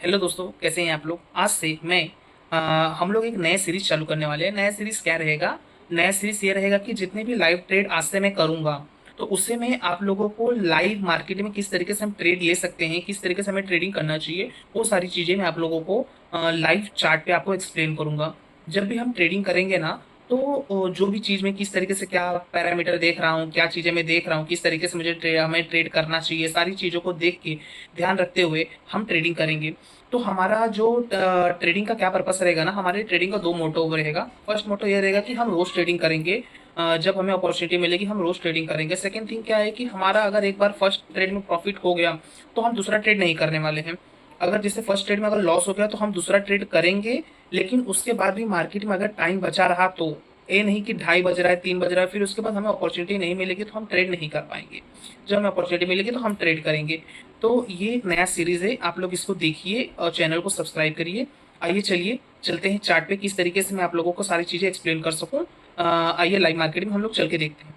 Hello दोस्तों, कैसे हैं आप लोग। आज से हम लोग एक नया सीरीज चालू करने वाले हैं। नया सीरीज क्या रहेगा? नया सीरीज ये रहेगा कि जितने भी लाइव ट्रेड आज से मैं करूंगा, तो उससे मैं आप लोगों को लाइव मार्केट में किस तरीके से हम ट्रेड ले सकते हैं, किस तरीके से हमें ट्रेडिंग करना चाहिए, वो सारी चीज़ें मैं आप लोगों को लाइव चार्ट पे आपको एक्सप्लेन करूंगा। जब भी हम ट्रेडिंग करेंगे ना, तो जो भी चीज़ में किस तरीके से क्या पैरामीटर देख रहा हूँ, क्या चीज़ें मैं देख रहा हूँ, किस तरीके से हमें ट्रेड करना चाहिए, सारी चीज़ों को देख के ध्यान रखते हुए हम ट्रेडिंग करेंगे। तो हमारा जो ट्रेडिंग का क्या पर्पस रहेगा ना, हमारे ट्रेडिंग का दो मोटो रहेगा। फर्स्ट मोटो ये रहेगा कि हम रोज ट्रेडिंग करेंगे। जब हमें अपॉर्चुनिटी मिलेगी हम रोज ट्रेडिंग करेंगे। सेकंड थिंग क्या है कि हमारा अगर एक बार फर्स्ट ट्रेड में प्रॉफिट हो गया तो हम दूसरा ट्रेड नहीं करने वाले हैं। अगर जैसे फर्स्ट ट्रेड में अगर लॉस हो गया तो हम दूसरा ट्रेड करेंगे, लेकिन उसके बाद भी मार्केट में अगर टाइम बचा रहा तो ये नहीं कि 2:30 बज रहा है, 3 बज रहा है, फिर उसके बाद हमें अपॉर्चुनिटी नहीं मिलेगी तो हम ट्रेड नहीं कर पाएंगे। जब हमें अपॉर्चुनिटी मिलेगी तो हम ट्रेड करेंगे। तो ये एक नया सीरीज है, आप लोग इसको देखिए और चैनल को सब्सक्राइब करिए। आइए चलिए चलते हैं चार्ट पे, किस तरीके से मैं आप लोगों को सारी चीज़ें एक्सप्लेन कर सकूँ। आइए लाइव मार्केट में हम लोग चल के देखते हैं।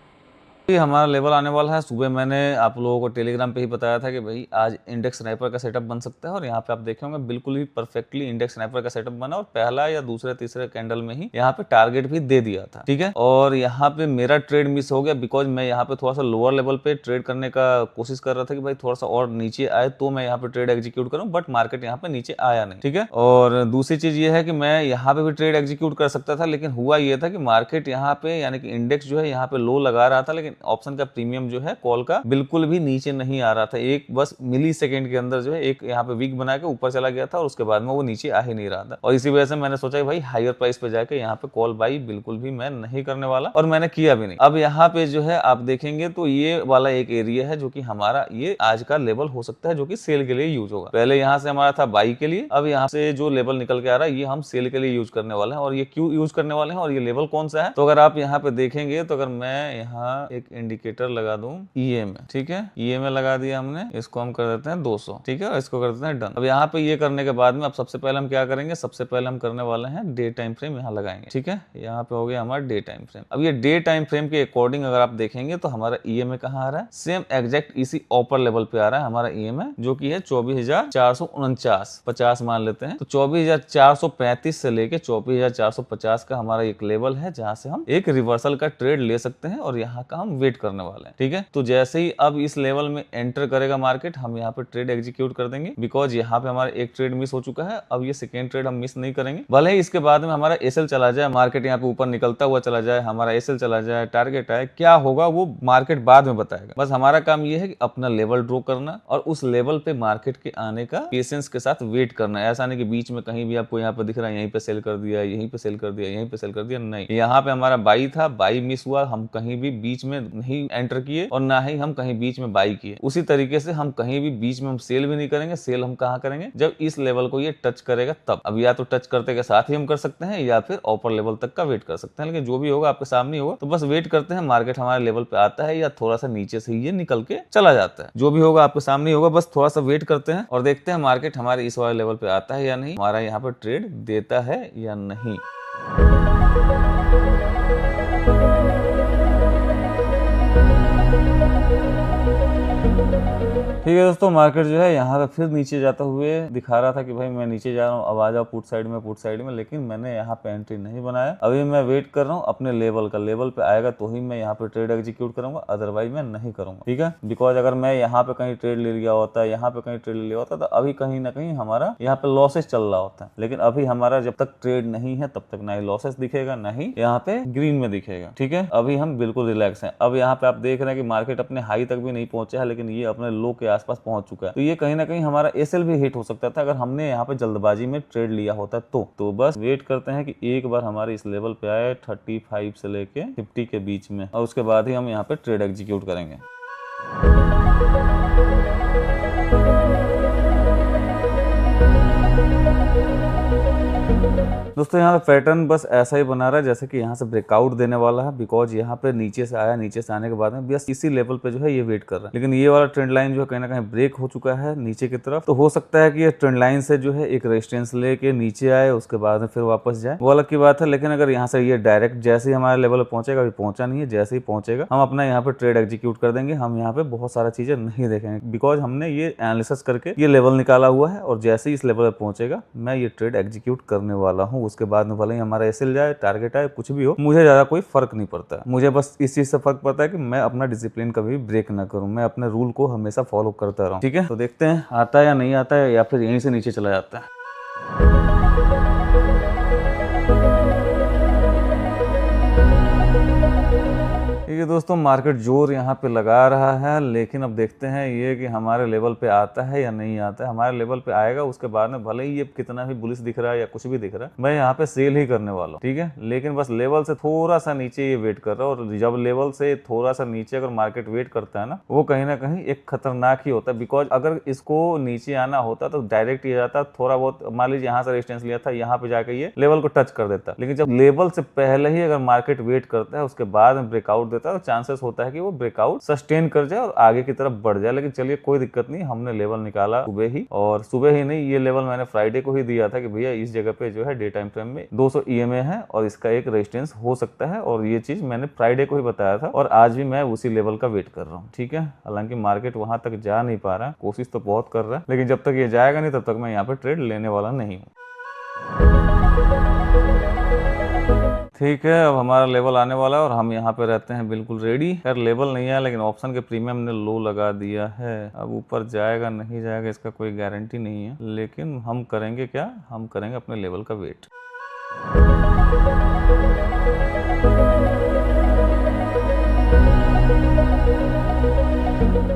ये हमारा लेवल आने वाला है। सुबह मैंने आप लोगों को टेलीग्राम पे ही बताया था कि भाई आज इंडेक्स स्नाइपर का सेटअप बन सकता है, और यहाँ पे आप देखे होंगे बिल्कुल ही परफेक्टली इंडेक्स स्नाइपर का सेटअप बना, और पहला या दूसरे तीसरे कैंडल में ही यहाँ पे टारगेट भी दे दिया था। ठीक है, और यहाँ पे मेरा ट्रेड मिस हो गया बिकॉज मैं यहाँ पे थोड़ा सा लोअर लेवल पे ट्रेड करने का कोशिश कर रहा था कि भाई थोड़ा सा और नीचे आए तो मैं यहाँ पे ट्रेड एग्जीक्यूट करूँ, बट मार्केट यहाँ पे नीचे आया नहीं। ठीक है, और दूसरी चीज ये है कि मैं यहाँ पे भी ट्रेड एग्जीक्यूट कर सकता था, लेकिन हुआ ये था कि मार्केट यहाँ पे यानी कि इंडेक्स जो है यहाँ पे लो लगा रहा था, लेकिन ऑप्शन का प्रीमियम जो है कॉल का बिल्कुल भी नीचे नहीं आ रहा था। एक बस मिली सेकेंड के अंदर जो है एक यहाँ पे वीक बना के ऊपर चला गया था, और उसके बाद में वो नीचे आ ही नहीं रहा था। और इसी वजह से मैंने सोचा कि भाई हायर प्राइस पे जाके यहाँ पे कॉल बाई बिल्कुल भी मैं नहीं करने वाला, और मैंने किया भी नहीं। अब यहाँ पे जो है आप देखेंगे तो ये वाला एक एरिया है जो कि हमारा ये आज का लेवल हो सकता है, जो कि सेल के लिए यूज होगा। पहले यहाँ से हमारा था बाई के लिए, अब यहाँ से जो लेवल निकल के आ रहा है ये हम सेल के लिए यूज करने वाले हैं। और ये क्यों यूज करने वाले हैं और ये लेवल कौन सा है, तो अगर आप यहाँ पे देखेंगे तो अगर मैं यहाँ एक इंडिकेटर लगा दूं EMA, ठीक है, EMA लगा दिया हमने, इसको हम कर देते हैं 200। ठीक है, और इसको कर देते हैं डन। अब यहाँ पे ये करने के बाद में अब सबसे पहले हम क्या करेंगे, सबसे पहले हम करने वाले हैं डे टाइम फ्रेम यहाँ लगाएंगे। ठीक है, यहाँ पे हो गया हमारा डे टाइम फ्रेम। अब ये डे टाइम फ्रेम के अकॉर्डिंग अगर आप देखेंगे तो हमारा EMA कहाँ आ रहा है, सेम एग्जैक्ट इसी ऊपर लेवल पे आ रहा है हमारा EMA, जो कि है 24,449, 50 मान लेते हैं। तो 24,435 से लेके 24,450 का हमारा एक लेवल है जहां से हम एक रिवर्सल का ट्रेड ले सकते हैं, और यहाँ का हम वेट करने वाले हैं। ठीक है, तो जैसे ही अब इस लेवल में एंटर करेगा मार्केट, हम यहाँ पे ट्रेड एग्जीक्यूट कर देंगे, बिकॉज यहाँ पे हमारा एक ट्रेड मिस हो चुका है। अब ये सेकेंड ट्रेड हम मिस नहीं करेंगे, भले ही इसके बाद में हमारा एसएल चला जाए, मार्केट यहाँ पे ऊपर निकलता हुआ चला जाए, हमारा एसएल चला जाए, टारगेट आए, क्या होगा वो मार्केट बाद में बताएगा। बस हमारा काम ये है कि अपना लेवल ड्रॉ करना और उस लेवल पे मार्केट के आने का पेशेंस के साथ वेट करना है। ऐसा नहीं कि बीच में कहीं भी आपको यहाँ पे दिख रहा है यहीं पे सेल कर दिया, यहीं पे सेल कर दिया, यहीं पे सेल कर दिया, नहीं। यहाँ पे हमारा बाई था, बाई मिस हुआ, हम कहीं भी बीच में नहीं एंटर किए और ना ही हम कहीं बीच में बाई किए। उसी तरीके से हम कहीं भी बीच में हम सेल भी नहीं करेंगे। सेल हम कहाँ करेंगे, जब इस लेवल को ये टच करेगा तब। अब या तो टच करते के साथ ही हम कर सकते हैं या फिर ऊपर लेवल तक का वेट कर सकते हैं, लेकिन जो भी होगा आपके सामने होगा। तो बस वेट करते हैं, मार्केट हमारे लेवल पे आता है या थोड़ा सा नीचे से ये निकल के चला जाता है, जो भी होगा आपके सामने होगा। बस थोड़ा सा वेट करते हैं और देखते हैं मार्केट हमारे इस वाले लेवल पे आता है या नहीं, हमारा यहाँ पे ट्रेड देता है या नहीं। ठीक है दोस्तों, मार्केट जो है यहाँ पे फिर नीचे जाता हुए दिखा रहा था कि भाई मैं नीचे जा रहा हूँ, अब आ जाओ पुट साइड में, लेकिन मैंने यहाँ पे एंट्री नहीं बनाया। अभी मैं वेट कर रहा हूँ अपने लेवल का, लेवल पे आएगा तो ही मैं यहाँ पे ट्रेड एग्जीक्यूट करूंगा, अदरवाइज मैं नहीं करूंगा। ठीक है, बिकॉज अगर मैं यहाँ पे कहीं ट्रेड ले लिया होता, यहाँ पे कहीं ट्रेड ले लिया होता, तो अभी कहीं ना कहीं हमारा यहाँ पे लॉसेस चल रहा होता है। लेकिन अभी हमारा जब तक ट्रेड नहीं है तब तक ना ही लॉसेस दिखेगा ना ही यहाँ पे ग्रीन में दिखेगा। ठीक है, अभी हम बिल्कुल रिलैक्स हैं। अब यहाँ पे आप देख रहे हैं कि मार्केट अपने हाई तक भी नहीं पहुंचा है, लेकिन ये अपने लो के आसपास पहुंच चुका है। तो ये कहीं ना कहीं हमारा एसएल भी हिट हो सकता था अगर हमने यहाँ पे जल्दबाजी में ट्रेड लिया होता तो बस वेट करते हैं कि एक बार हमारे इस लेवल पे आए 35 से लेके 50 के बीच में, और उसके बाद ही हम यहाँ पे ट्रेड एग्जीक्यूट करेंगे। दोस्तों यहाँ पे पैटर्न बस ऐसा ही बना रहा है जैसे कि यहाँ से ब्रेकआउट देने वाला है, बिकॉज यहाँ पे नीचे से आया, नीचे से आने के बाद में बस इसी लेवल पे जो है ये वेट कर रहा है। लेकिन ये वाला ट्रेंड लाइन जो है कहीं ना कहीं ब्रेक हो चुका है नीचे की तरफ, तो हो सकता है कि ये ट्रेंड लाइन से जो है एक रेजिस्टेंस लेके नीचे आए, उसके बाद में फिर वापस जाए, वो अलग की बात है। लेकिन अगर यहाँ से ये डायरेक्ट जैसे ही हमारे लेवल पे पहुंचेगा, अभी पहुंचा नहीं है, जैसे ही पहुंचेगा हम अपना यहाँ पे ट्रेड एग्जीक्यूट कर देंगे। हम यहाँ पे बहुत सारा चीजें नहीं देखेंगे, बिकॉज हमने ये एनालिसिस करके ये लेवल निकाला हुआ है, और जैसे ही इस लेवल पे पहुंचेगा मैं ये ट्रेड एग्जीक्यूट करने वाला हूँ। उसके बाद में भले ही हमारा एसएल जाए, टारगेट आए, कुछ भी हो, मुझे ज्यादा कोई फर्क नहीं पड़ता है। मुझे बस इस चीज से फर्क पड़ता है कि मैं अपना डिसिप्लिन कभी ब्रेक ना करूं, मैं अपने रूल को हमेशा फॉलो करता रहूं। ठीक है, तो देखते हैं आता है या नहीं आता है, या फिर यहीं से नीचे चला जाता है। ये दोस्तों मार्केट जोर यहाँ पे लगा रहा है, लेकिन अब देखते हैं ये कि हमारे लेवल पे आता है या नहीं आता है। हमारे लेवल पे आएगा, उसके बाद में भले ही ये कितना भी बुलिश दिख रहा है या कुछ भी दिख रहा है, मैं यहाँ पे सेल ही करने वाला हूँ। ठीक है, लेकिन बस लेवल से थोड़ा सा नीचे ये वेट कर रहा है, और जब लेवल से थोड़ा सा नीचे अगर मार्केट वेट करता है ना, वो कहीं ना कहीं एक खतरनाक ही होता है। बिकॉज अगर इसको नीचे आना होता तो डायरेक्ट ये जाता, थोड़ा बहुत मान लीजिए यहाँ से रेजिस्टेंस लिया था, यहाँ पे जाकर ये लेवल को टच कर देता। लेकिन जब लेवल से पहले ही अगर मार्केट वेट करता है, उसके बाद में ब्रेकआउट देता है, तो चांसेस होता है कि वो ब्रेकआउट सस्टेन कर जाए और आगे की तरफ बढ़ जाए। लेकिन चलिए कोई दिक्कत नहीं, हमने लेवल निकाला सुबह ही, और सुबह ही नहीं, ये लेवल मैंने फ्राइडे को ही दिया था कि भैया इस जगह पे जो है डे टाइम फ्रेम में 200 EMA है और इसका एक रेजिस्टेंस हो सकता है, और ये चीज मैंने फ्राइडे को ही बताया था, और आज भी मैं उसी लेवल का वेट कर रहा हूँ। ठीक है, हालांकि मार्केट वहां तक जा नहीं पा रहा है, कोशिश तो बहुत कर रहा है, लेकिन जब तक ये जाएगा नहीं तब तक मैं यहाँ पे ट्रेड लेने वाला नहीं हूँ। ठीक है, अब हमारा लेवल आने वाला है और हम यहाँ पे रहते हैं बिल्कुल रेडी। यार लेवल नहीं है, लेकिन ऑप्शन के प्रीमियम ने लो लगा दिया है। अब ऊपर जाएगा नहीं जाएगा इसका कोई गारंटी नहीं है, लेकिन हम करेंगे क्या, हम करेंगे अपने लेवल का वेट।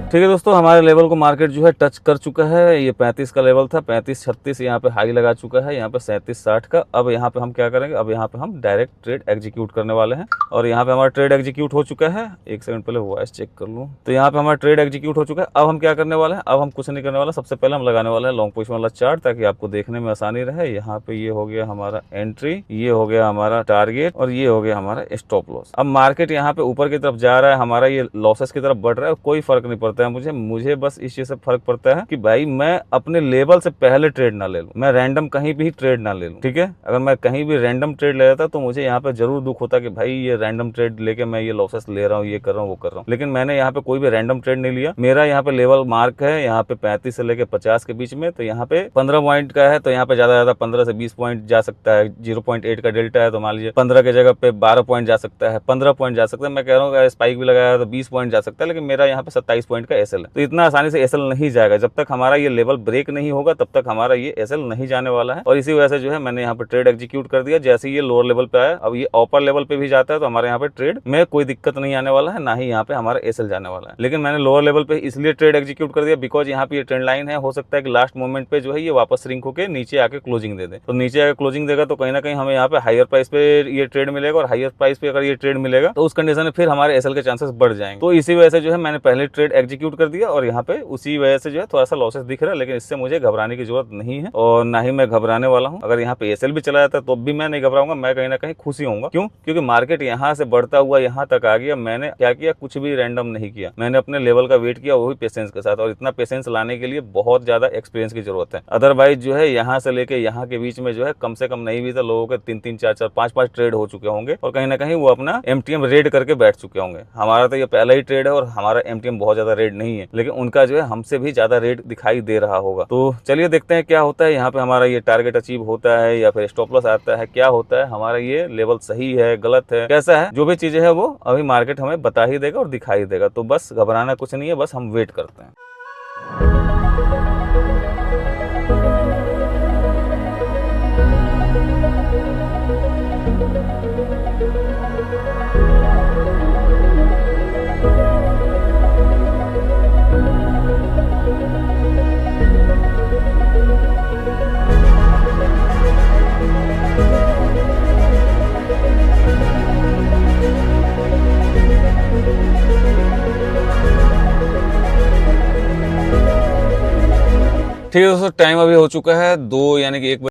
ठीक है दोस्तों, हमारे लेवल को मार्केट जो है टच कर चुका है। ये 35 का लेवल था, 35-36 यहाँ पे हाई लगा चुका है, यहाँ पे 37-60 का। अब यहाँ पे हम क्या करेंगे, अब यहाँ पे हम डायरेक्ट ट्रेड एग्जीक्यूट करने वाले हैं, और यहाँ पे हमारा ट्रेड एग्जीक्यूट हो चुका है। एक सेकंड पहले वॉइस चेक कर लूँ, तो यहाँ पे हमारा ट्रेड एग्जीक्यूट हो चुका है। अब हम क्या करने वाले हैं, अब हम कुछ नहीं करने वाला, सबसे पहले हम लगाने वाले हैं लॉन्ग पोजीशन वाला चार्ट, ताकि आपको देखने में आसानी रहे। यहाँ पे ये हो गया हमारा एंट्री, ये हो गया हमारा टारगेट, और ये हो गया हमारा स्टॉप लॉस। अब मार्केट यहाँ पे ऊपर की तरफ जा रहा है, हमारा ये लॉसेस की तरफ बढ़ रहा है, कोई फर्क नहीं पड़ता है मुझे बस इस चीज से फर्क पड़ता है कि भाई मैं अपने लेवल से पहले ट्रेड ना ले लूं, मैं रैंडम कहीं भी ट्रेड ना ले लूं। ठीक है, अगर मैं कहीं भी रैंडम ट्रेड ले लेता तो मुझे यहाँ पे जरूर दुख होता कि भाई ये रैंडम ट्रेड लेके मैं ये लॉसेस ले रहा हूँ, ये कर रहा हूँ, वो कर रहा हूँ। लेकिन मैंने यहाँ पे कोई भी रैंडम ट्रेड नहीं लिया। मेरा यहाँ पे लेवल मार्क है यहाँ पे 35 से लेके 50 के बीच में, तो यहाँ पे 15 पॉइंट का है, तो यहाँ पे ज्यादा 15 से 20 पॉइंट जा सकता है। 0.8 का डेल्टा है, तो मान लीजिए 15 के जगह पे 12 पॉइंट जा सकता है, 15 पॉइंट जा सकता है। मैं कह रहा हूँ स्पाइक भी लगाया तो 20 पॉइंट जा सकता है, लेकिन मेरा यहाँ पे 27 पॉइंट का एसएल है, तो इतना आसानी से एसएल नहीं जाएगा। जब तक हमारा ये लेवल ब्रेक नहीं होगा तब तक हमारा ये एसएल नहीं जाने वाला है, और इसी वजह से जो है मैंने यहाँ पे ट्रेड एग्जीक्यूट कर दिया। जैसे ये लोअर लेवल पे आया, अब ये अपर लेवल पे भी जाता है, तो हमारे यहाँ पे ट्रेड में कोई दिक्कत नहीं आने वाला है, ना ही यहाँ पे हमारा एसएल जाने वाला है। लेकिन मैंने लोअर लेवल पे इसलिए ट्रेड एग्जीक्यूट कर दिया बिकॉज यहाँ पे ये ट्रेंड लाइन है, हो सकता है कि लास्ट मोमेंट पे जो है ये वापस श्रिंक होकर नीचे आके क्लोजिंग दे दे। तो नीचे आके क्लोजिंग देगा तो कहीं ना कहीं हमें यहाँ पे हायर प्राइस पे ये ट्रेड मिलेगा, और हायर प्राइस पे अगर ये ट्रेड मिलेगा तो उस कंडीशन में फिर हमारे एसएल के चांसेस बढ़ जाएंगे। तो इसी वजह से जो है मैंने पहले ट्रेड एग्जीक्यूट कर दिया, और यहाँ पे उसी वजह से जो है थोड़ा सा लॉसेस दिख रहा है, लेकिन इससे मुझे घबराने की जरूरत नहीं है, और ना ही मैं घबराने वाला हूं। अगर यहाँ पे एसएल भी चला जाता तो भी मैं नहीं घबराऊंगा, मैं कहीं ना कहीं खुशी होऊंगा। क्यों? क्योंकि मार्केट यहाँ से बढ़ता हुआ यहाँ तक आ गया। मैंने क्या किया, कुछ भी रैंडम नहीं किया, मैंने अपने लेवल का वेट किया, वो भी पेशेंस के साथ। और इतना पेशेंस लाने के लिए बहुत ज्यादा एक्सपीरियंस की जरूरत है। अदरवाइज जो है यहाँ से लेके यहाँ के बीच में जो है कम से कम नहीं भी तो लोगों के 3-3, 4-4, 5-5 ट्रेड हो चुके होंगे, और कहीं ना कहीं वो अपना एमटीएम रेड करके बैठ चुके होंगे। हमारा तो ये पहला ही ट्रेड है और हमारा एमटीएम बहुत ज्यादा रेड नहीं है, लेकिन उनका जो है हमसे भी ज्यादा रेड दिखाई दे रहा होगा। तो चलिए देखते हैं क्या होता है। यहाँ पे हमारा ये टारगेट अचीव होता है या फिर स्टॉप लॉस आता है, क्या होता है, हमारा ये लेवल सही है, गलत है, कैसा है, जो भी चीजें है वो अभी मार्केट हमें बता ही देगा और दिखाई देगा। तो बस घबराना कुछ नहीं है, बस हम वेट करते हैं। ठीक है दोस्तों, टाइम अभी हो चुका है 2 यानी कि 1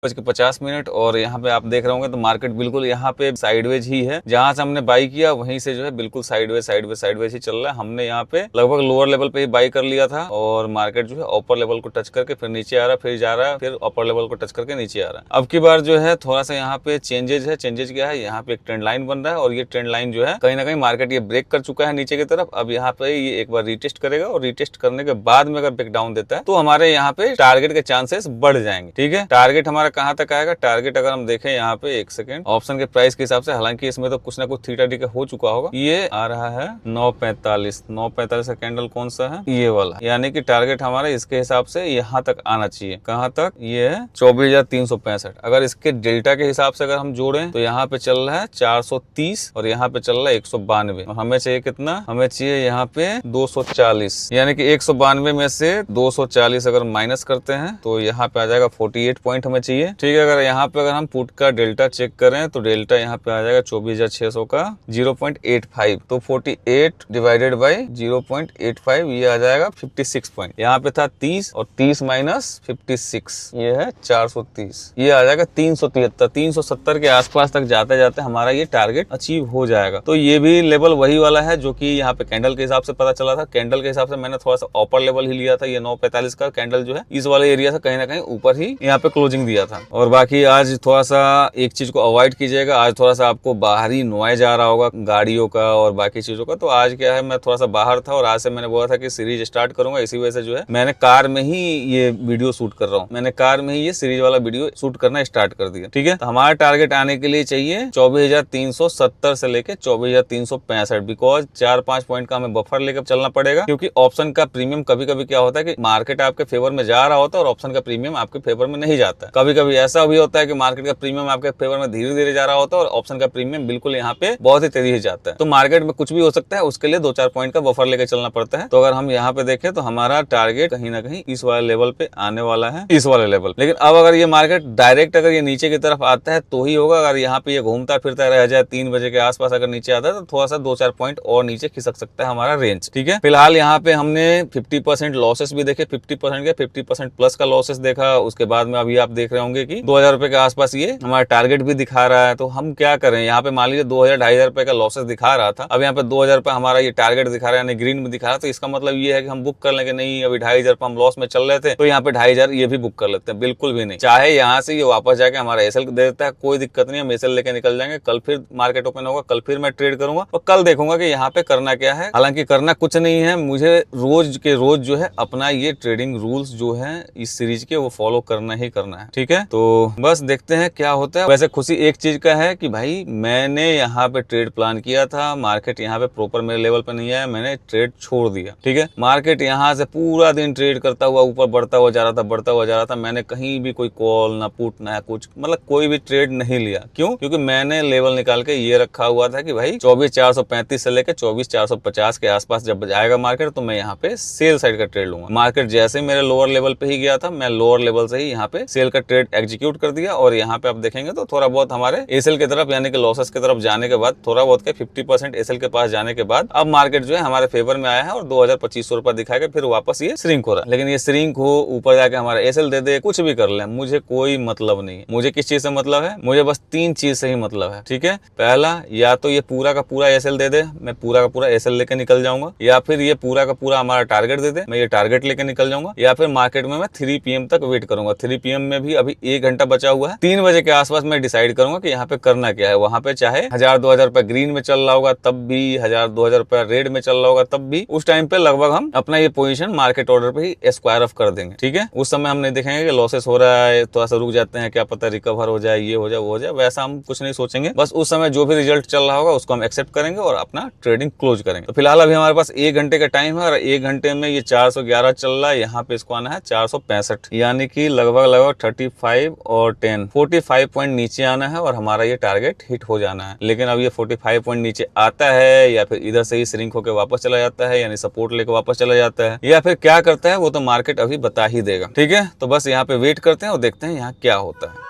50 और यहाँ पे आप देख रहे होंगे तो मार्केट बिल्कुल यहाँ पे साइडवेज ही है। जहां से हमने बाई किया वहीं से जो है बिल्कुल साइडवेज ही चल रहा है। हमने यहाँ पे लगभग लोअर लेवल पे ही बाई कर लिया था और मार्केट जो है अपर लेवल को टच करके फिर नीचे आ रहा है, फिर जा रहा है, फिर अपर लेवल को टच करके नीचे आ रहा है। अब की बार जो है थोड़ा सा यहाँ पे चेंजेज है। चेंजेज क्या है, यहाँ पे एक ट्रेंड लाइन बन रहा है और ये ट्रेंड लाइन जो है कहीं ना कहीं मार्केट ये ब्रेक कर चुका है नीचे की तरफ। अब यहाँ पे ये एक बार रीटेस्ट करेगा और रीटेस्ट करने के बाद में अगर ब्रेक डाउन देता है तो हमारे यहाँ पे टारगेट के चांसेस बढ़ जाएंगे। ठीक है, टारगेट हमारा कहाँ तक आएगा, टारगेट अगर हम देखें यहाँ पे एक सेकंड ऑप्शन के प्राइस के हिसाब से, हालांकि इसमें तो कुछ ना कुछ थीटा डी का हो चुका होगा, ये आ रहा है 945 का कैंडल कौन सा है, ये वाला, यानी कि टारगेट हमारा इसके हिसाब से यहाँ तक आना चाहिए। कहाँ तक, ये है 24,365। अगर इसके डेल्टा के हिसाब से अगर हम जोड़ें तो यहाँ पे चल रहा है 430 और यहाँ पे चल रहा है 192 और हमें चाहिए कितना, हमें चाहिए यहाँ पे 240, यानी कि 192 में से 240 अगर माइनस करते हैं तो यहाँ पे आ जाएगा 48 पॉइंट हमें चाहिए। ठीक है, अगर यहाँ पे अगर हम पुट का डेल्टा चेक करें तो डेल्टा यहाँ पे आ जाएगा 24,600 का 0.85, तो 48 डिवाइडेड बाई 0.85 ये आ जाएगा 56 पॉइंट। यहाँ पे था 30 और 30 माइनस 56 ये है 430, ये आ जाएगा 373। 370 के आसपास तक जाते जाते हमारा ये टारगेट अचीव हो जाएगा। तो ये भी लेवल वही वाला है जो कि यहाँ पे कैंडल के हिसाब से पता चला था। कैंडल के हिसाब से मैंने थोड़ा सा अपर लेवल ही लिया था। ये 945 का कैंडल जो है इस वाले एरिया से कहीं ना कहीं ऊपर ही यहाँ पे क्लोजिंग दिया था। और बाकी आज थोड़ा सा एक चीज को अवॉइड कीजिएगा, आज थोड़ा सा आपको बाहरी नॉइज आ रहा होगा गाड़ियों का और बाकी चीजों का। तो आज क्या है, मैं थोड़ा सा बाहर था और आज से मैंने बोला था कि सीरीज स्टार्ट करूंगा, इसी वजह से जो है मैंने कार में ही ये वीडियो शूट कर रहा हूँ। मैंने कार में ही ये सीरीज वाला वीडियो शूट करना स्टार्ट कर दिया। ठीक है, तो हमारा टारगेट आने के लिए चाहिए 24,370 से लेके 24,365, बिकॉज 4-5 पॉइंट का हमें बफर लेकर चलना पड़ेगा, क्योंकि ऑप्शन का प्रीमियम कभी कभी क्या होता है कि मार्केट आपके फेवर में जा रहा होता है और ऑप्शन का प्रीमियम आपके फेवर में नहीं जाता है। कभी कभी ऐसा भी होता है कि मार्केट का प्रीमियम आपके फेवर में धीरे धीरे जा रहा होता है और ऑप्शन का प्रीमियम बिल्कुल यहाँ पे बहुत ही तेजी से जाता है। तो मार्केट में कुछ भी हो सकता है, उसके लिए 2-4 पॉइंट का बफर लेकर चलना पड़ता है। तो अगर हम यहाँ पे देखें तो हमारा टारगेट कहीं ना कहीं इस वाले लेवल पे आने वाला है, इस वाले लेवल। लेकिन अब अगर ये मार्केट डायरेक्ट अगर ये नीचे की तरफ आता है तो ही होगा। अगर यहाँ पे ये घूमता फिरता रह जाए 3 बजे के आसपास अगर नीचे आता है तो थोड़ा सा 2-4 पॉइंट और नीचे खिसक सकता है हमारा रेंज। ठीक है, फिलहाल यहाँ पे हमने 50% लॉसेस भी देखे, 50% के 50% प्लस का लॉसेस देखा। उसके बाद में अभी आप देख रहे होंगे कि 2,000 रुपए के आसपास ये हमारा टारगेट भी दिखा रहा है। तो हम क्या करें, यहाँ पे मान लीजिए 2,000-2,500 रुपए का लॉसेस दिखा रहा था, अब यहाँ पे 2,000 रुपए हमारा ये टारगेट दिखा रहा है, यानी ग्रीन में दिखा रहा है। तो इसका मतलब ये है कि हम बुक कर लेंगे, नहीं अभी 2,500 रुपए हम लॉस में चल रहे थे तो यहाँ पे 2,500 ये भी बुक कर लेते हैं। बिल्कुल भी नहीं, चाहे यहाँ से ये वापस जाके हमारा एसएल दे देता है, कोई दिक्कत नहीं, हम एसएल लेके निकल जाएंगे। कल फिर मार्केट ओपन होगा, कल फिर मैं ट्रेड करूंगा और कल देखूंगा कि यहाँ पे करना क्या है। हालांकि करना कुछ नहीं है, मुझे रोज के रोज जो है अपना ये ट्रेडिंग रूल्स जो है इस सीरीज के वो फॉलो करना ही करना है। ठीक है, तो बस देखते हैं क्या होता है। वैसे खुशी एक चीज का है कि भाई मैंने यहाँ पे ट्रेड प्लान किया था, मार्केट यहाँ पे प्रॉपर मेरे लेवल पे नहीं आया, मैंने ट्रेड छोड़ दिया। ठीक है, मार्केट यहाँ से पूरा दिन ट्रेड करता हुआ ऊपर बढ़ता हुआ जा रहा था, मैंने कहीं भी कोई कॉल ना पुट ना कुछ, मतलब कोई भी ट्रेड नहीं लिया। क्यों? क्योंकि मैंने लेवल निकाल के ये रखा हुआ था कि भाई 24,435 से लेकर 24,450 के आसपास जब जाएगा मार्केट तो मैं यहाँ पे सेल साइड का ट्रेड लूंगा। मार्केट जैसे ही मेरे लोअर लेवल पे ही गया था, मैं लोअर लेवल से ही यहाँ पे सेल का ट्रेड एग्जीक्यूट कर दिया। और यहाँ पे आप देखेंगे तो थोड़ा बहुत हमारे एसएल की तरफ यानी कि लॉसेस की तरफ जाने के बाद, थोड़ा बहुत के 50% एसएल के पास जाने के बाद अब मार्केट जो है हमारे फेवर में आया है और 2,250 रुपए दिखाएगा, फिर वापस ये श्रिंक हो रहा है। लेकिन ये श्रिंक हो, ऊपर जाके हमारा एसएल दे दे, कुछ भी कर ले, मुझे कोई मतलब नहीं है। मुझे किस चीज से मतलब है, मुझे बस 3 चीज से ही मतलब है। ठीक है, पहला, या तो ये पूरा का पूरा एसएल दे दे, मैं पूरा का पूरा एसएल लेके निकल जाऊंगा, या फिर ये पूरा का पूरा हमारा टारगेट दे दे, मैं ये टारगेट लेके निकल जाऊंगा, या फिर मार्केट में मैं 3 PM तक वेट करूंगा। 3 PM में भी अभी 1 घंटा बचा हुआ है। 3 बजे के आसपास मैं डिसाइड करूंगा कि यहाँ पे करना क्या है। वहां पे चाहे 1,000-2,000 रुपए ग्रीन में चल रहा होगा तब भी, 1,000-2,000 रुपए रेड में चल रहा होगा तब भी, उस टाइम पे लगभग हम अपना ये पोजीशन मार्केट ऑर्डर पे ही स्क्वायर ऑफ कर देंगे। ठीक है, उस समय हम नहीं देखेंगे कि लॉसेस हो रहा है, थोड़ा सा रुक जाते हैं, क्या पता रिकवर हो जाए, ये हो जाए, वो हो जाए, वैसा हम कुछ नहीं सोचेंगे। बस उस समय जो भी रिजल्ट चल रहा होगा उसको हम एक्सेप्ट करेंगे और अपना ट्रेडिंग क्लोज करेंगे। तो फिलहाल अभी हमारे पास 1 घंटे का टाइम है और 1 घंटे में ये 411 चल रहा है, यहाँ पे इसको आना है 465, यानी कि लगभग 35 और 10 45 पॉइंट नीचे आना है और हमारा ये टारगेट हिट हो जाना है। लेकिन अब ये 45 पॉइंट नीचे आता है या फिर इधर से ही श्रिंक होकर वापस चला जाता है, यानी सपोर्ट लेकर वापस चला जाता है, या फिर क्या करता है वो तो मार्केट अभी बता ही देगा। ठीक है, तो बस यहाँ पे वेट करते हैं और देखते हैं यहाँ क्या होता है।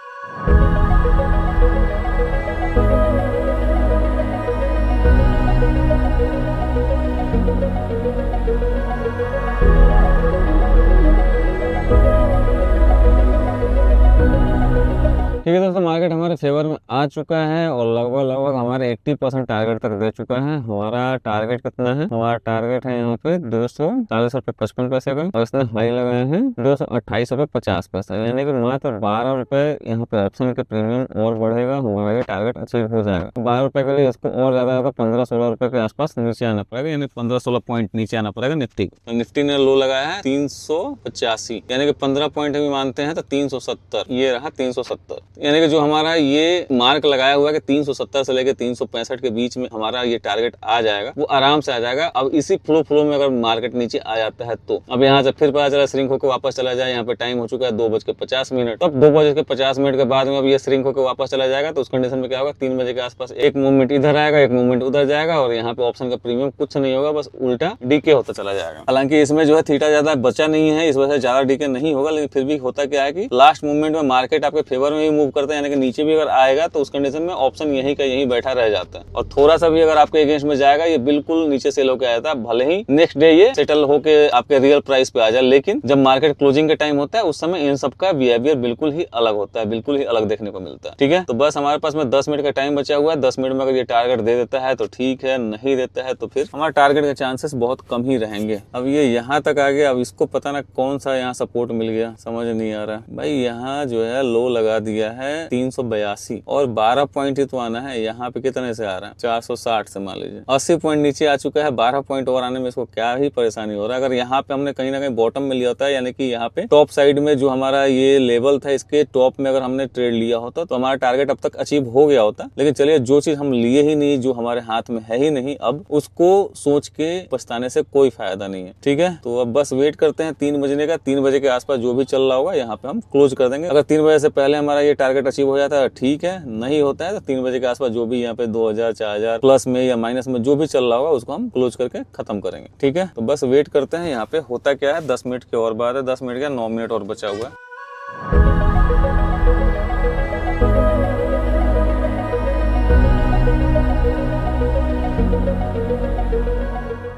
ठीक है दोस्तों, मार्केट हमारे फेवर में आ चुका है और लगभग हमारे 80% टारगेट तक दे चुका है। हमारा टारगेट कितना है? हमारा टारगेट है यहाँ पे 240 रुपये 55 पैसे का, और इसने हाई लगाया है 228 रुपये 50 पैसे, यानी कि मात्र 12 रुपये यहाँ पे ऑप्शन के प्रीमियम और बढ़ेगा, हमारा ये टारगेट अचीव हो जाएगा। 12 रुपये के लिए इसको और ज्यादा 15-16 रुपये के आसपास नीचे आना पड़ेगा, यानी 15-16 पॉइंट नीचे आना पड़ेगा निफ्टी को। तो निफ्टी ने लो लगाया है 385, यानी कि 15 पॉइंट भी मानते हैं तो 370, ये रहा 370, यानी कि जो हमारा ये मार्क लगाया हुआ है कि 370 से लेकर 365 के बीच में हमारा ये टारगेट आ जाएगा, वो आराम से आ जाएगा। अब इसी फ्लो में अगर मार्केट नीचे आ जाता है तो अब यहाँ से फिर पता चला श्रिंक होकर वापस चला जाए, यहाँ पे टाइम हो चुका है 2:50, तो अब 2:50 के बाद में अब ये श्रिंक होकर वापस चला जाएगा, तो उस कंडीशन में क्या होगा, 3 बजे के आसपास एक मूवमेंट इधर आएगा, एक मूवमेंट उधर जाएगा, और यहाँ पे ऑप्शन का प्रीमियम कुछ नहीं होगा, बस उल्टा डीके होता चला जाएगा। हालांकि इसमें जो है थीटा ज्यादा बचा नहीं है, इस वजह से ज्यादा डीके नहीं होगा, लेकिन फिर भी होता क्या है कि लास्ट मूवमेंट में मार्केट आपके फेवर में भी मूव करता है, यानी कि नीचे भी अगर आएगा तो उस कंडीशन में ऑप्शन यहीं का यहीं बैठा रह जाता है, और थोड़ा सा भी अगर आपके अगेंस्ट में जाएगा ये बिल्कुल नीचे सेल होकर आया था, भले ही नेक्स्ट डे ये सेटल होके आपके रियल प्राइस पे आ जाए, लेकिन जब मार्केट क्लोजिंग का टाइम होता है उस समय इन सबका बिहेवियर बिल्कुल ही अलग होता है, बिल्कुल ही अलग देखने को मिलता है। ठीक है, तो बस हमारे पास में 10 मिनट का टाइम बचा हुआ है। 10 मिनट में अगर ये टारगेट दे देता है तो ठीक है, नहीं देता है तो फिर हमारा टारगेट के चांसेस बहुत कम ही रहेंगे। अब ये यहाँ तक आ गया, अब इसको पता ना कौन सा यहाँ सपोर्ट मिल गया, समझ नहीं आ रहा भाई। यहाँ जो है लो लगा दिया है 382 और 12 पॉइंट ही तो आना है, यहाँ पे कितने से आ रहा है 460 से, मान लीजिए 80 पॉइंट नीचे आ चुका है, 12 पॉइंट और आने में इसको क्या ही परेशानी हो रहा है। अगर यहाँ पे हमने कहीं ना कहीं बॉटम में लिया होता है, यानी कि यहाँ पे टॉप साइड में जो हमारा ये लेवल था इसके टॉप में अगर हमने ट्रेड लिया होता तो हमारा टारगेट अब तक अचीव हो गया होता। लेकिन चलिए, जो चीज हम लिए ही नहीं, जो हमारे हाथ में है ही नहीं, अब उसको सोच के पछताने से कोई फायदा नहीं है। ठीक है, तो अब बस वेट करते हैं 3 बजने का। 3 बजे के आसपास जो भी चल रहा होगा यहाँ पे हम क्लोज कर देंगे। अगर 3 बजे से पहले हमारा ये टारगेट अचीव हो जाता है ठीक है, नहीं होता है तो 3 बजे के आसपास जो भी यहाँ पे 2000 4000 प्लस में या माइनस में जो भी चल रहा होगा उसको हम क्लोज करके खत्म करेंगे। ठीक है, तो बस वेट करते हैं। यहाँ पे होता क्या है, 10 मिनट की और बात है, 10 मिनट का 9 मिनट और बचा हुआ है।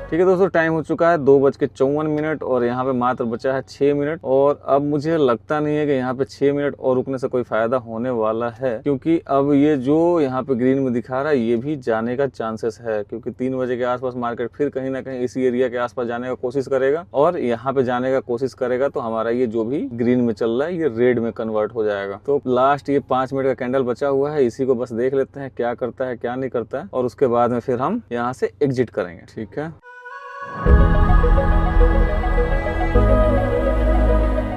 ठीक है दोस्तों, टाइम हो चुका है 2:54 और यहाँ पे मात्र बचा है 6 मिनट, और अब मुझे लगता नहीं है कि यहाँ पे 6 मिनट और रुकने से कोई फायदा होने वाला है, क्योंकि अब ये जो यहाँ पे ग्रीन में दिखा रहा है ये भी जाने का चांसेस है, क्योंकि 3 बजे के आसपास मार्केट फिर कहीं ना कहीं इसी एरिया के आसपास जाने का कोशिश करेगा, और यहाँ पे जाने का कोशिश करेगा तो हमारा ये जो भी ग्रीन में चल रहा है ये रेड में कन्वर्ट हो जाएगा। तो लास्ट ये 5 मिनट का कैंडल बचा हुआ है, इसी को बस देख लेते हैं क्या करता है क्या नहीं करता है, और उसके बाद में फिर हम यहाँ से एग्जिट करेंगे। ठीक है,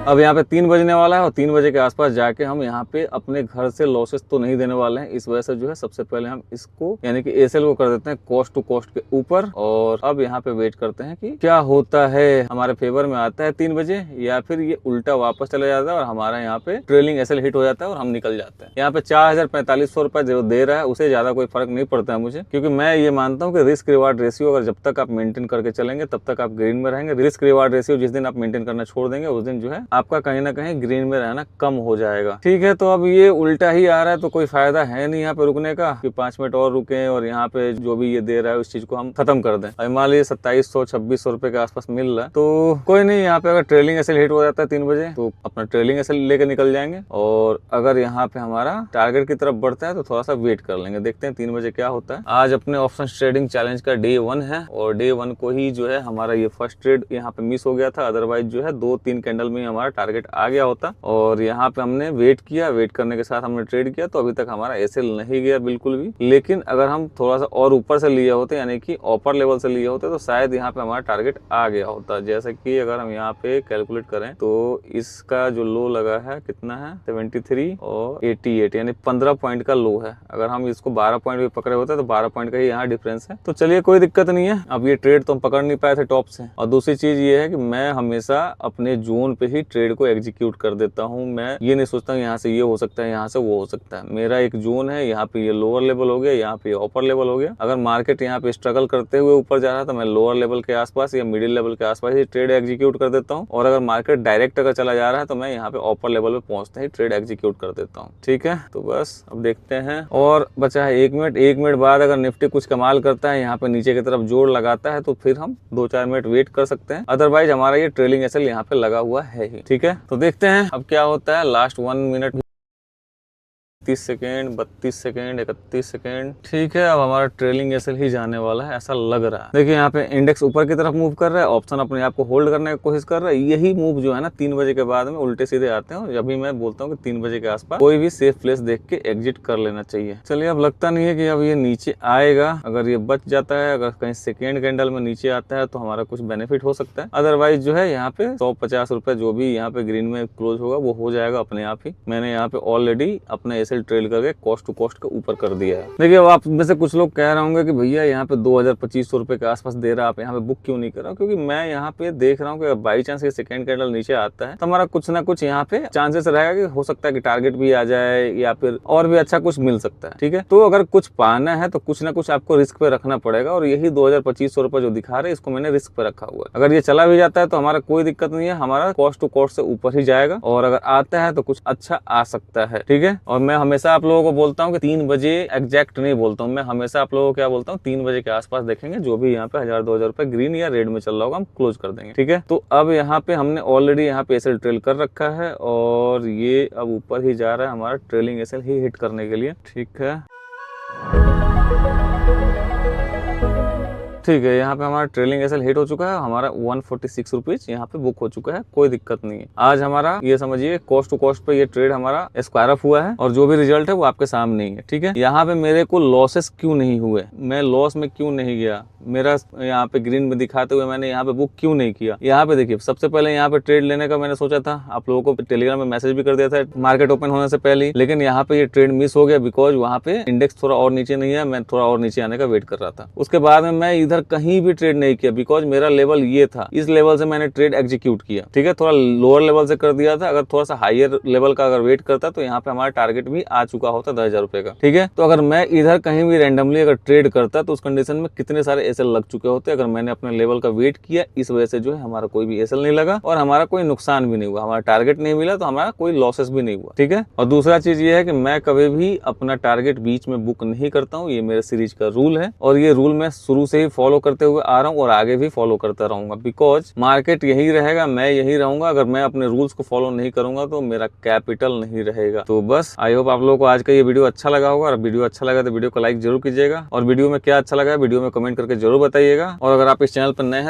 अब यहाँ पे 3 बजने वाला है, और 3 बजे के आसपास जाके हम यहाँ पे अपने घर से लॉसेस तो नहीं देने वाले हैं। इस वजह से जो है सबसे पहले हम इसको यानी कि एसएल को कर देते हैं कॉस्ट टू कॉस्ट के ऊपर, और अब यहाँ पे वेट करते हैं कि क्या होता है, हमारे फेवर में आता है 3 बजे या फिर ये उल्टा वापस चला जाता है और हमारा यहाँ पे ट्रेलिंग एसएल हिट हो जाता है और हम निकल जाते हैं। यहाँ पे 4045 रुपए जो दे रहा है उसे ज्यादा कोई फर्क नहीं पड़ता है मुझे, क्योंकि मैं ये मानता हूँ कि रिस्क रिवार्ड रेशियो अगर जब तक आप मेंटेन करके चलेंगे तब तक आप ग्रीन में रहेंगे। रिस्क रिवार्ड रेशियो जिस दिन आप मेंटेन करना छोड़ देंगे उस दिन जो है आपका कहीं ना कहीं ग्रीन में रहना कम हो जाएगा। ठीक है, तो अब ये उल्टा ही आ रहा है तो कोई फायदा है नहीं यहाँ पे रुकने का कि 5 मिनट और रुके और यहाँ पे जो भी ये दे रहा है उस चीज को हम खत्म कर दें। अब मान लीजिए 2700-2600 रुपए के आसपास मिल रहा है, तो कोई नहीं, यहाँ पे अगर ट्रेलिंग एसएल हिट हो जाता है 3 बजे तो अपना ट्रेलिंग एसएल लेके निकल जाएंगे, और अगर यहाँ पे हमारा टारगेट की तरफ बढ़ता है तो थोड़ा सा वेट कर लेंगे, देखते हैं 3 बजे क्या होता है। आज अपने ऑप्शन ट्रेडिंग चैलेंज का डे 1 है, और डे 1 को ही जो है हमारा ये फर्स्ट ट्रेड यहाँ पे मिस हो गया था, अदरवाइज जो है 2-3 कैंडल में हमारा टारगेट आ गया होता। और यहाँ पे हमने वेट किया, वेट करने के साथ हमने ट्रेड किया, तो अभी तक हमारा एसएल नहीं गया बिल्कुल भी। लेकिन अगर हम थोड़ा सा और ऊपर से लिए होते यानी कि अपर लेवल से लिए होते तो शायद यहाँ पे हमारा टारगेट आ गया होता। जैसे कि अगर हम यहाँ पे कैलकुलेट करें तो इसका जो लो लगा है कितना है 73 और 88, यानी 15 पॉइंट का लो है। अगर हम इसको 12 पॉइंट भी पकड़े होते तो 12 पॉइंट का ही यहाँ डिफरेंस है। तो चलिए कोई दिक्कत नहीं है, अब ये ट्रेड तो हम पकड़ नहीं पाए थे टॉप से। और दूसरी चीज ये है कि मैं हमेशा अपने जोन पे ही ट्रेड को एग्जीक्यूट कर देता हूँ। मैं ये नहीं सोचता यहाँ से ये हो सकता है, यहाँ से वो हो सकता है। मेरा एक जोन है, यहाँ पे ये लोअर लेवल हो गया, यहाँ पे अपर लेवल हो गया। अगर मार्केट यहाँ पे स्ट्रगल करते हुए ऊपर जा रहा है तो मैं लोअर लेवल के आसपास या मिडिल लेवल के आसपास ही ट्रेड एग्जीक्यूट कर देता हूँ, और अगर मार्केट डायरेक्ट अगर चला जा रहा है तो मैं यहाँ पे अपर लेवल पे पहुंचते ही ट्रेड एग्जीक्यूट कर देता हूँ। ठीक है, तो बस अब देखते हैं, और बचा है 1 मिनट। 1 मिनट बाद अगर निफ्टी कुछ कमाल करता है, यहाँ पे नीचे की तरफ जोड़ लगाता है, तो फिर हम 2-4 मिनट वेट कर सकते हैं। अदरवाइज हमारा ये ट्रेलिंग एसएल यहाँ पे लगा हुआ है ही। ठीक है, तो देखते हैं अब क्या होता है। Last 1 minute 31 second, 32 second, 31 second. ठीक है, अब हमारा ट्रेलिंग एसएल ही जाने वाला है, ऐसा लग रहा है। देखिए यहाँ पे इंडेक्स ऊपर की तरफ मूव कर रहा है, ऑप्शन अपने आप को होल्ड करने की कोशिश कर रहा है। यही मूव जो है ना 3 बजे के बाद में उल्टे सीधे आते हैं। अभी मैं बोलता हूँ कि 3 बजे के आसपास कोई भी सेफ प्लेस देख के एग्जिट कर लेना चाहिए। चलिए, अब लगता नहीं है कि अब ये नीचे आएगा। अगर ये बच जाता है, अगर कहीं सेकेंड कैंडल में नीचे आता है तो हमारा कुछ बेनिफिट हो सकता है। अदरवाइज जो है यहाँ पे 150 रुपए जो भी यहाँ पे ग्रीन में क्लोज होगा वो हो जाएगा अपने आप ही। मैंने यहाँ पे ऑलरेडी अपना एसएल ट्रेल करके कॉस्ट टू कॉस्ट के ऊपर कर दिया है। देखिए, अब आप में से कुछ लोग कह रहे होंगे कि भैया यहाँ पे 2000-2500 रुपए के आसपास दे रहा है, आप यहाँ पे बुक क्यों नहीं कर रहा? क्योंकि मैं यहाँ पे देख रहा हूँ कि बाई चांस ये सेकंड कैंडल नीचे आता है तो हमारा कुछ ना कुछ यहाँ पे चांसेस रहेगा कि हो सकता है कि टारगेट भी आ जाए या फिर और भी अच्छा कुछ मिल सकता है। ठीक है, तो अगर कुछ पाना है तो कुछ ना कुछ आपको रिस्क पे रखना पड़ेगा और यही 2000-2500 रुपए जो दिखा रहे हैं इसको मैंने रिस्क पे रखा हुआ है। अगर ये चला भी जाता है तो हमारा कोई दिक्कत नहीं है, हमारा कॉस्ट टू कॉस्ट से ऊपर ही जाएगा और अगर आता है तो कुछ अच्छा आ सकता है। ठीक है, और मैं हमेशा आप लोगों को बोलता हूँ कि 3 बजे एग्जैक्ट नहीं बोलता हूँ, मैं हमेशा आप लोगों को क्या बोलता हूँ 3 बजे के आसपास देखेंगे, जो भी यहाँ पे 1000-2000 रुपए ग्रीन या रेड में चल रहा होगा हम क्लोज कर देंगे। ठीक है, तो अब यहाँ पे हमने ऑलरेडी यहाँ पे एसएल ट्रेल कर रखा है और ये अब ऊपर ही जा रहा है हमारा ट्रेलिंग एसएल ही हिट करने के लिए। ठीक है, ठीक है, यहाँ पे हमारा ट्रेलिंग एसएल हिट हो चुका है, हमारा 146 रुपीज यहाँ पे बुक हो चुका है, कोई दिक्कत नहीं है। आज हमारा ये समझिए कॉस्ट टू कॉस्ट पे ये ट्रेड हमारा स्क्वायर अप हुआ है और जो भी रिजल्ट है वो आपके सामने ही है। ठीक है, यहाँ पे मेरे को लॉसेस क्यों नहीं हुए, मैं लॉस में क्यों नहीं गया, मेरा यहाँ पे ग्रीन में दिखाते हुए मैंने यहाँ पे बुक क्यों नहीं किया? यहाँ पे देखिए, सबसे पहले यहाँ पे ट्रेड लेने का मैंने सोचा था, आप लोगों को टेलीग्राम में मैसेज भी कर दिया था मार्केट ओपन होने से पहले, लेकिन यहाँ पे ये ट्रेड मिस हो गया बिकॉज वहाँ पे इंडेक्स थोड़ा और नीचे नहीं है, मैं थोड़ा और नीचे आने का वेट कर रहा था। उसके बाद में मैं इधर कहीं भी ट्रेड नहीं किया बिकॉज मेरा लेवल ये था, इस लेवल से मैंने ट्रेड एग्जीक्यूट किया। ठीक है, थोड़ा लोअर लेवल से कर दिया था, अगर थोड़ा सा हायर लेवल का अगर वेट करता तो यहाँ पे हमारा टारगेट भी आ चुका होता 10,000 रुपए का। ठीक है, तो अगर मैं इधर कहीं भी रैंडमली अगर ट्रेड करता तो उस कंडीशन में कितने सारे एसएल लग चुके होते। अगर मैंने अपने लेवल का वेट किया, इस वजह से जो है हमारा कोई भी एसएल नहीं लगा और हमारा कोई नुकसान भी नहीं हुआ, हमारा टारगेट नहीं मिला तो हमारा कोई लॉसेस भी नहीं हुआ। ठीक है, और दूसरा चीज ये है कि मैं कभी भी अपना टारगेट बीच में बुक नहीं करता हूँ, ये मेरे सीरीज का रूल है और ये रूल मैं शुरू से ही फॉलो करते हुए आ रहा हूँ और आगे भी फॉलो करता रहूंगा बिकॉज मार्केट यही रहेगा, मैं यही रहूंगा। अगर मैं अपने रूल्स को फॉलो नहीं करूंगा तो मेरा कैपिटल नहीं रहेगा। तो बस आई होप आप लोगों को आज का ये वीडियो अच्छा लगा होगा और वीडियो अच्छा लगा तो वीडियो को लाइक जरूर कीजिएगा और वीडियो में क्या अच्छा लगा वीडियो में कमेंट करके जरूर बताइएगा और अगर आप इस चैनल पर नए हैं